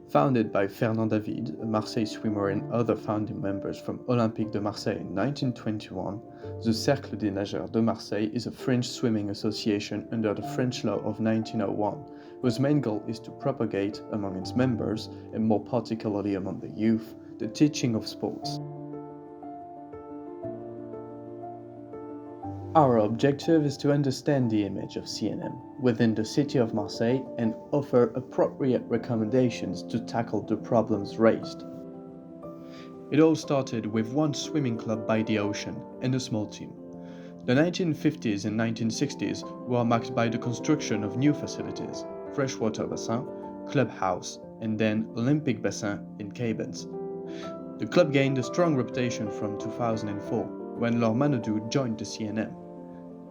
Founded by Fernand David, a Marseille swimmer and other founding members from Olympique de Marseille in 1921, the Cercle des Nageurs de Marseille is a French swimming association under the French law of 1901, whose main goal is to propagate among its members, and more particularly among the youth, the teaching of sports. Our objective is to understand the image of CNM within the city of Marseille and offer appropriate recommendations to tackle the problems raised. It all started with one swimming club by the ocean and a small team. The 1950s and 1960s were marked by the construction of new facilities, freshwater bassin, clubhouse, and then Olympic bassin in Cabins. The club gained a strong reputation from 2004, when Laure Manodou joined the CNM.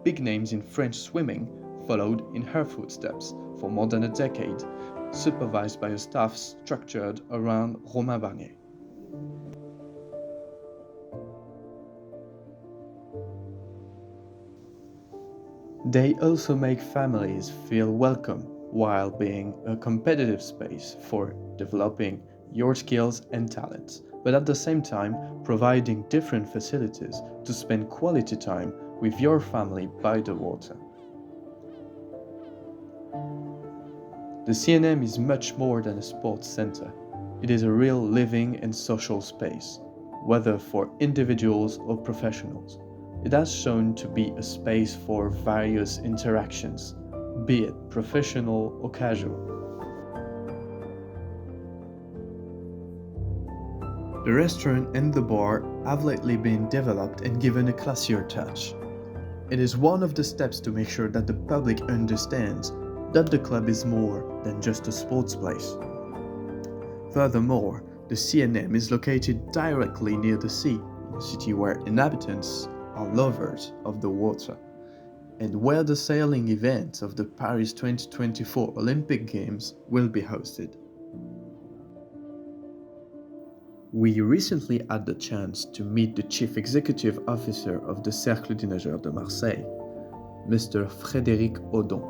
Big names in French swimming followed in her footsteps for more than a decade, supervised by a staff structured around Romain Barnier. They also make families feel welcome while being a competitive space for developing your skills and talents, but at the same time providing different facilities to spend quality time with your family by the water. The CNM is much more than a sports center. It is a real living and social space, whether for individuals or professionals. It has shown to be a space for various interactions, be it professional or casual. The restaurant and the bar have lately been developed and given a classier touch. It is one of the steps to make sure that the public understands that the club is more than just a sports place. Furthermore, the CNM is located directly near the sea, a city where inhabitants are lovers of the water, and where the sailing events of the Paris 2024 Olympic Games will be hosted. We recently had the chance to meet the Chief Executive Officer of the Cercle des Nageurs de Marseille, Mr. Frédéric Audon.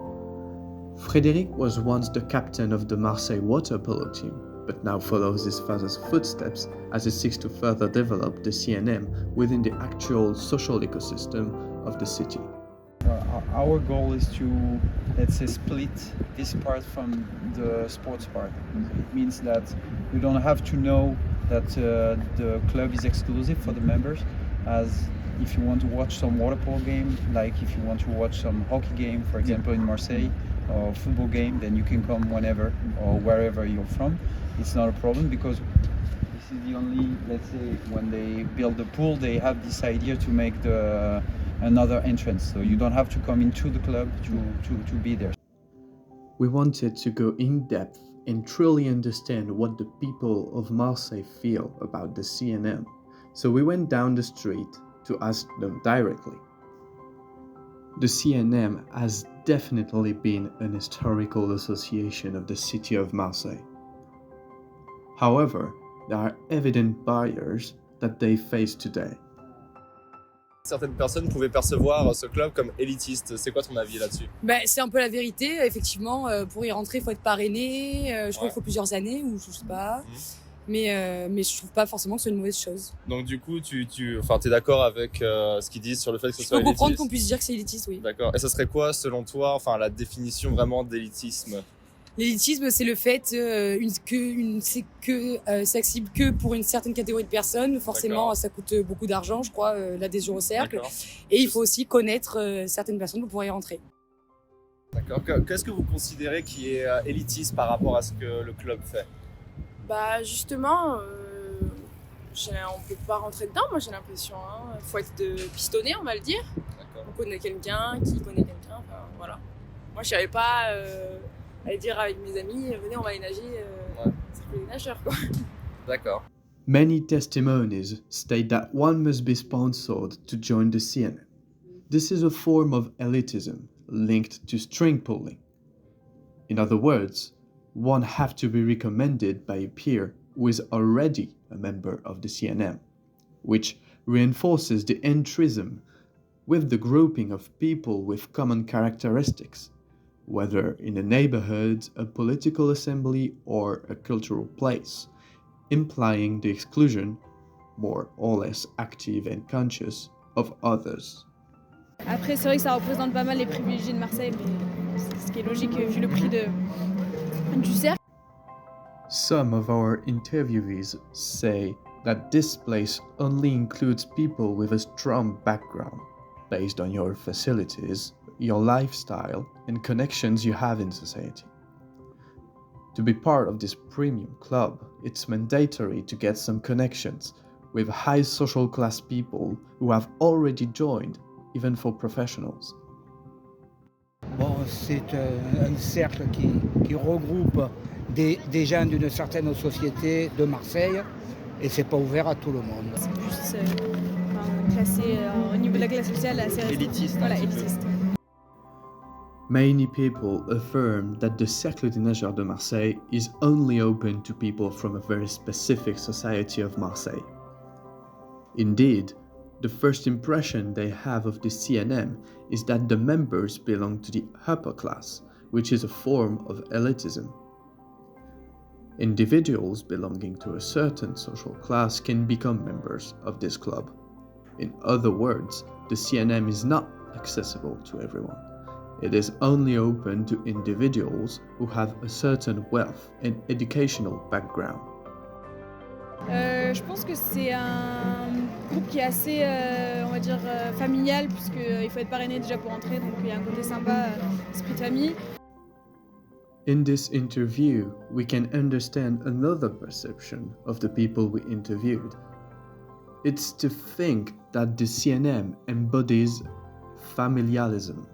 Frédéric was once the captain of the Marseille water polo team, but now follows his father's footsteps as he seeks to further develop the CNM within the actual social ecosystem of the city. Our goal is to, let's say, split this part from the sports part. It means that you don't have to know that the club is exclusive for the members, as if you want to watch some water polo game, like if you want to watch some hockey game, for example, in Marseille, or football game, then you can come whenever or wherever you're from. It's not a problem, because this is the only, let's say, when they build the pool, they have this idea to make another entrance, so you don't have to come into the club to be there. We wanted to go in depth and truly understand what the people of Marseille feel about the CNM, so we went down the street to ask them directly. The CNM has definitely been an historical association of the city of Marseille. However, there are evident barriers that they face today. Certaines personnes pouvaient percevoir ce club comme élitiste. C'est quoi ton avis là-dessus? C'est un peu la vérité, effectivement. Pour y rentrer, il faut être parrainé. Je crois qu'il faut plusieurs années, ou je sais pas. Mais je trouve pas forcément que c'est une mauvaise chose. Donc du coup, t'es d'accord avec ce qu'ils disent sur le fait que ce soit élitiste? Je peux comprendre qu'on puisse dire que c'est élitiste, oui. D'accord. Et ça serait quoi, selon toi, la définition vraiment d'élitisme? L'élitisme, c'est le fait que c'est accessible que pour une certaine catégorie de personnes. Forcément, ça coûte beaucoup d'argent, je crois, l'adhésion au cercle. D'accord. Et il faut aussi connaître certaines personnes pour pouvoir y rentrer. D'accord. Qu'est-ce que vous considérez qui est élitiste par rapport à ce que le club fait? Justement, on peut pas rentrer dedans, moi j'ai l'impression. Faut être pistonné, on va le dire. D'accord. On connaît quelqu'un qui connaît quelqu'un, enfin voilà. Moi je savais pas aller dire avec mes amis, venez on va aller nager, c'est que les nageurs quoi. D'accord. Many testimonies state that one must be sponsored to join the CNM. This is a form of elitism linked to string pulling. In other words, one have to be recommended by a peer who is already a member of the CNM, which reinforces the entrism with the grouping of people with common characteristics, whether in a neighborhood, a political assembly, or a cultural place, implying the exclusion, more or less active and conscious, of others. Après, c'est vrai que ça représente pas mal les privilégiés de Marseille, mais c'est ce qui est logique vu le prix du cercle. Some of our interviewees say that this place only includes people with a strong background, based on your facilities, your lifestyle, and connections you have in society. To be part of this premium club, it's mandatory to get some connections with high social class people who have already joined, even for professionals. Bon, c'est un cercle qui regroupe des gens d'une certaine société de Marseille et c'est pas ouvert à tout le monde. C'est plus classé au niveau de la classe sociale assez Élitiste. Voilà, élitiste. Many people affirm that the Cercle des Nageurs de Marseille is only open to people from a very specific society of Marseille. Indeed, the first impression they have of the CNM is that the members belong to the upper class, which is a form of elitism. Individuals belonging to a certain social class can become members of this club. In other words, the CNM is not accessible to everyone. It is only open to individuals who have a certain wealth and educational background. Je pense que c'est un groupe qui est assez, on va dire, familial, puisqu'il faut être parrainé déjà pour entrer, donc il y a un côté sympa, esprit de famille. In this interview, we can understand another perception of the people we interviewed. It's to think that the CNM embodies familialism,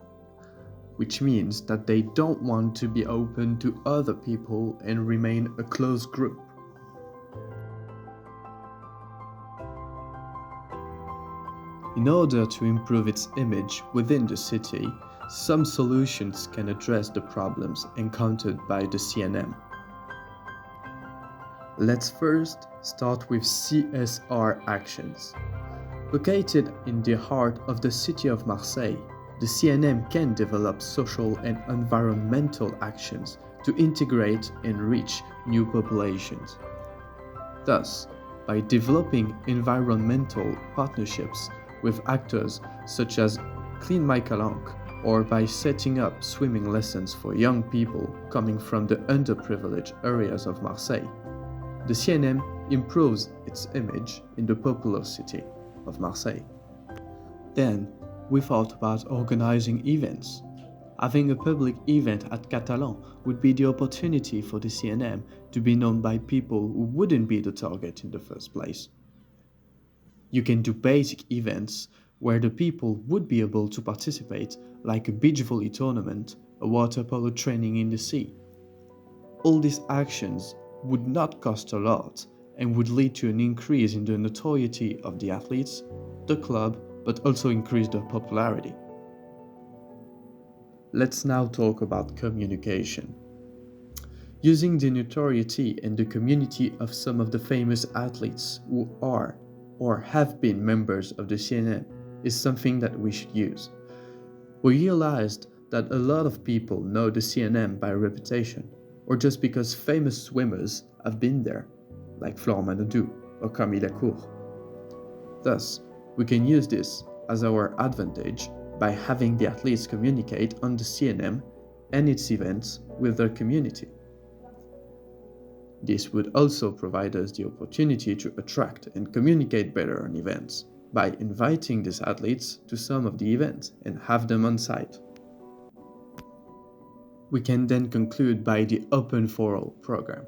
which means that they don't want to be open to other people and remain a closed group. In order to improve its image within the city, some solutions can address the problems encountered by the CNM. Let's first start with CSR actions. Located in the heart of the city of Marseille, the CNM can develop social and environmental actions to integrate and reach new populations. Thus, by developing environmental partnerships with actors such as Clean My Calanque, or by setting up swimming lessons for young people coming from the underprivileged areas of Marseille, the CNM improves its image in the popular city of Marseille. Then, we thought about organizing events. Having a public event at Catalan would be the opportunity for the CNM to be known by people who wouldn't be the target in the first place. You can do basic events where the people would be able to participate, like a beach volley tournament, a water polo training in the sea. All these actions would not cost a lot and would lead to an increase in the notoriety of the athletes, the club, but also increase their popularity. Let's now talk about communication. Using the notoriety and the community of some of the famous athletes who are or have been members of the CNM is something that we should use. We realized that a lot of people know the CNM by reputation, or just because famous swimmers have been there, like Florent Manodou or Camille Lacour. Thus, we can use this as our advantage by having the athletes communicate on the CNM and its events with their community. This would also provide us the opportunity to attract and communicate better on events by inviting these athletes to some of the events and have them on site. We can then conclude by the Open for All program.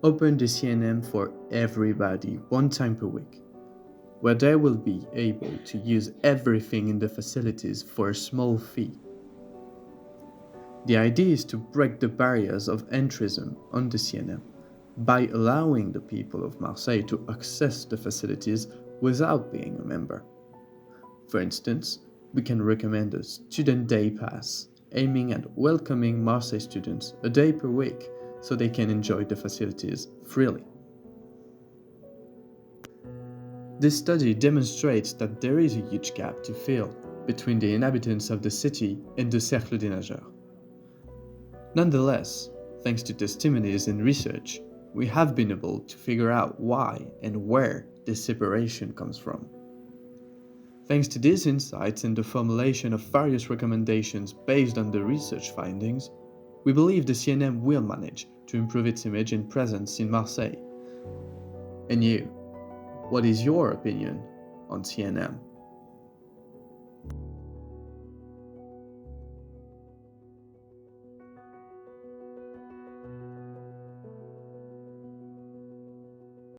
Open the CNM for everybody 1 time per week, where they will be able to use everything in the facilities for a small fee. The idea is to break the barriers of entrism on the CNM by allowing the people of Marseille to access the facilities without being a member. For instance, we can recommend a student day pass aiming at welcoming Marseille students a day per week so they can enjoy the facilities freely. This study demonstrates that there is a huge gap to fill between the inhabitants of the city and the Cercle des Nageurs. Nonetheless, thanks to testimonies and research, we have been able to figure out why and where this separation comes from. Thanks to these insights and the formulation of various recommendations based on the research findings, we believe the CNM will manage to improve its image and presence in Marseille. And you, what is your opinion on CNM?